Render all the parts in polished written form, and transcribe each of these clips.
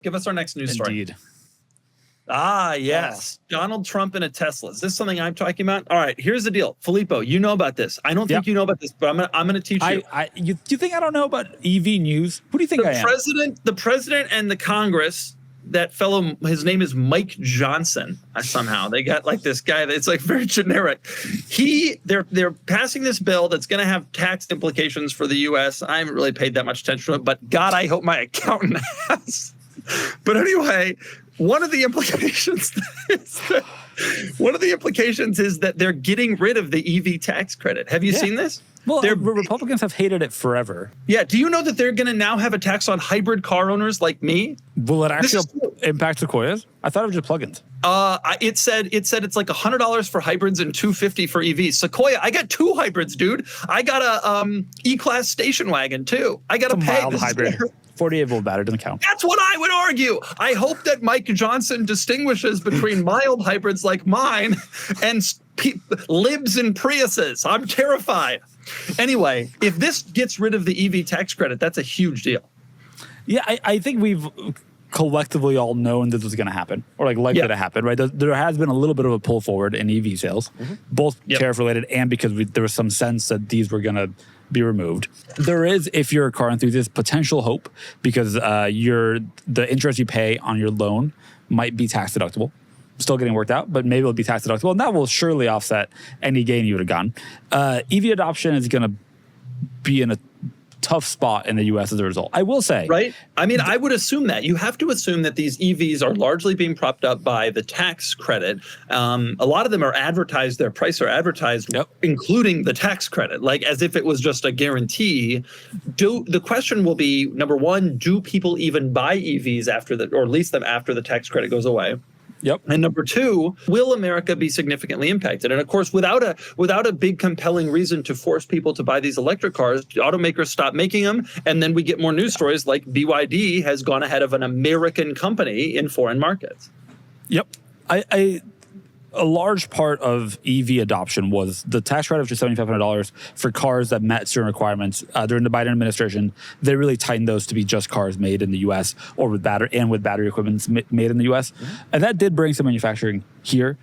Give us our next news story. Indeed. Ah, yes. Donald Trump in a Tesla. Is this something I'm talking about? All right, here's the deal. Filippo, you know about this. I don't think you know about this, but I'm gonna teach you. You think I don't know about EV news? Who do you think I am? The president and the Congress, that fellow, his name is Mike Johnson. Somehow they got like this guy that's like very generic. They're passing this bill that's going to have tax implications for the U.S. I haven't really paid that much attention to it, but God, I hope my accountant has. But anyway, one of the implications is that they're getting rid of the EV tax credit. Have you seen this? Well, Republicans have hated it forever. Yeah. Do you know that they're going to now have a tax on hybrid car owners like me? Will it actually impact Sequoias? I thought it was just plugins. It said it's like $100 for hybrids and $250 for EVs. Sequoia, I got 2 hybrids, dude. I got a E-Class station wagon too. I got to pay. Mild hybrid. 48-volt battery doesn't count. That's what I would argue. I hope that Mike Johnson distinguishes between mild hybrids like mine and libs and Priuses. I'm terrified. Anyway, if this gets rid of the EV tax credit, that's a huge deal. Yeah, I think we've collectively all known this was going to happen, or like likely to happen, right? There has been a little bit of a pull forward in EV sales, both tariff related and because there was some sense that these were going to be removed. There is, if you're a car enthusiast, potential hope because the interest you pay on your loan might be tax deductible. Still getting worked out, but maybe it'll be tax deductible, and that will surely offset any gain you would have gotten. EV adoption is going to be in a tough spot in the U.S. as a result. I will say, right? I mean, I would assume that you have to assume that these EVs are largely being propped up by the tax credit. A lot of them are advertised; their price are advertised, including the tax credit, like as if it was just a guarantee. The question will be, number one, do people even buy EVs or lease them after the tax credit goes away? Yep. And number two, will America be significantly impacted? And of course, without a big compelling reason to force people to buy these electric cars, automakers stop making them, and then we get more news stories like BYD has gone ahead of an American company in foreign markets. Yep. A large part of EV adoption was the tax credit of just $7,500 for cars that met certain requirements. During the Biden administration, they really tightened those to be just cars made in the U.S. or with battery equipment made in the U.S. And that did bring some manufacturing here.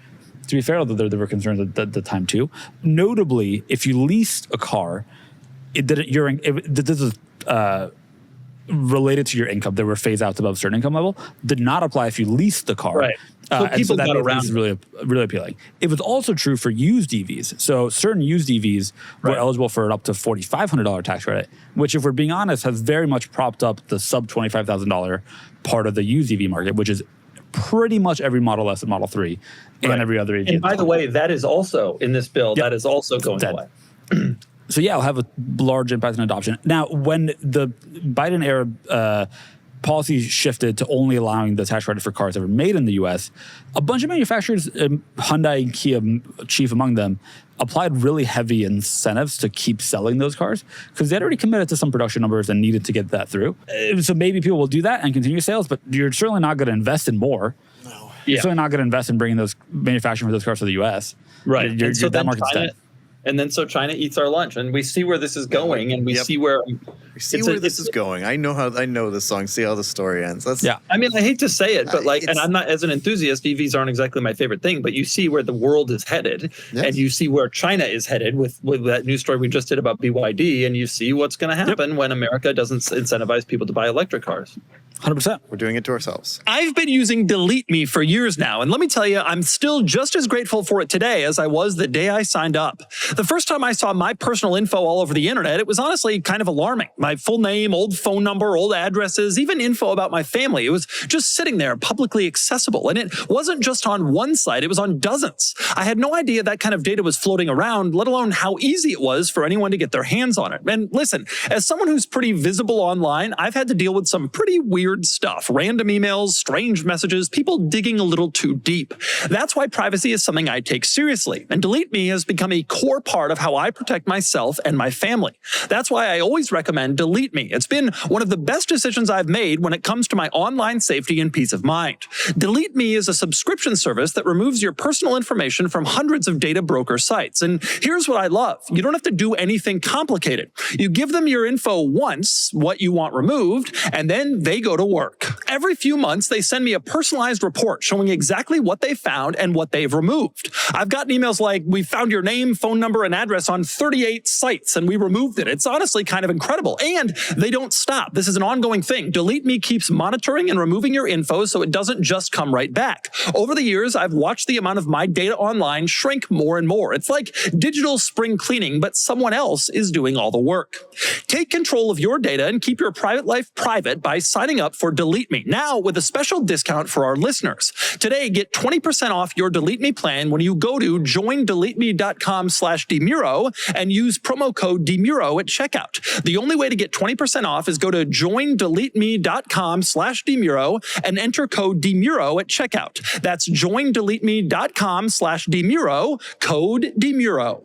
To be fair, although there were concerns at the time too. Notably, if you leased a car, this is related to your income. There were phase outs above a certain income level. Did not apply if you leased the car. Right. So that is really appealing. It was also true for used EVs. So certain used EVs were eligible for an up to $4,500 tax credit, which, if we're being honest, has very much propped up the sub $25,000 part of the used EV market, which is pretty much every Model S and Model 3 and every other EV. And by the way, that is also in this bill. That is also going away. So yeah, it'll have a large impact on adoption. Now, when the Biden era policy shifted to only allowing the tax credit for cars that were made in the U.S., a bunch of manufacturers, Hyundai and Kia chief among them, applied really heavy incentives to keep selling those cars because they'd already committed to some production numbers and needed to get that through. So maybe people will do that and continue sales, but you're certainly not going to invest in more. No. You're certainly not going to invest in bringing those manufacturing for those cars to the U.S. Right. That market's dead. And then so China eats our lunch, and we see where this is going, and we see where this is going. I know this song. See how the story ends. I mean, I hate to say it, but and I'm not, as an enthusiast, EVs aren't exactly my favorite thing. But you see where the world is headed, and you see where China is headed with that news story we just did about BYD, and you see what's going to happen when America doesn't incentivize people to buy electric cars. 100%. We're doing it to ourselves. I've been using Delete Me for years now, and let me tell you, I'm still just as grateful for it today as I was the day I signed up. The first time I saw my personal info all over the internet, it was honestly kind of alarming. My full name, old phone number, old addresses, even info about my family. It was just sitting there publicly accessible, and it wasn't just on one site, it was on dozens. I had no idea that kind of data was floating around, let alone how easy it was for anyone to get their hands on it. And listen, as someone who's pretty visible online, I've had to deal with some pretty weird stuff. Random emails, strange messages, people digging a little too deep. That's why privacy is something I take seriously. And Delete Me has become a core part of how I protect myself and my family. That's why I always recommend Delete Me. It's been one of the best decisions I've made when it comes to my online safety and peace of mind. Delete Me is a subscription service that removes your personal information from hundreds of data broker sites. And here's what I love. You don't have to do anything complicated. You give them your info once, what you want removed, and then they go go to work. Every few months, they send me a personalized report showing exactly what they found and what they've removed. I've gotten emails like, we found your name, phone number, and address on 38 sites, and we removed it. It's honestly kind of incredible. And they don't stop. This is an ongoing thing. Delete Me keeps monitoring and removing your info so it doesn't just come right back. Over the years, I've watched the amount of my data online shrink more and more. It's like digital spring cleaning, but someone else is doing all the work. Take control of your data and keep your private life private by signing up for Delete Me, now with a special discount for our listeners. Today, get 20% off your Delete Me plan when you go to joindeleteme.com/DeMuro and use promo code DeMuro at checkout. The only way to get 20% off is go to joindeleteme.com/DeMuro and enter code DeMuro at checkout. That's joindeleteme.com/DeMuro, code DeMuro.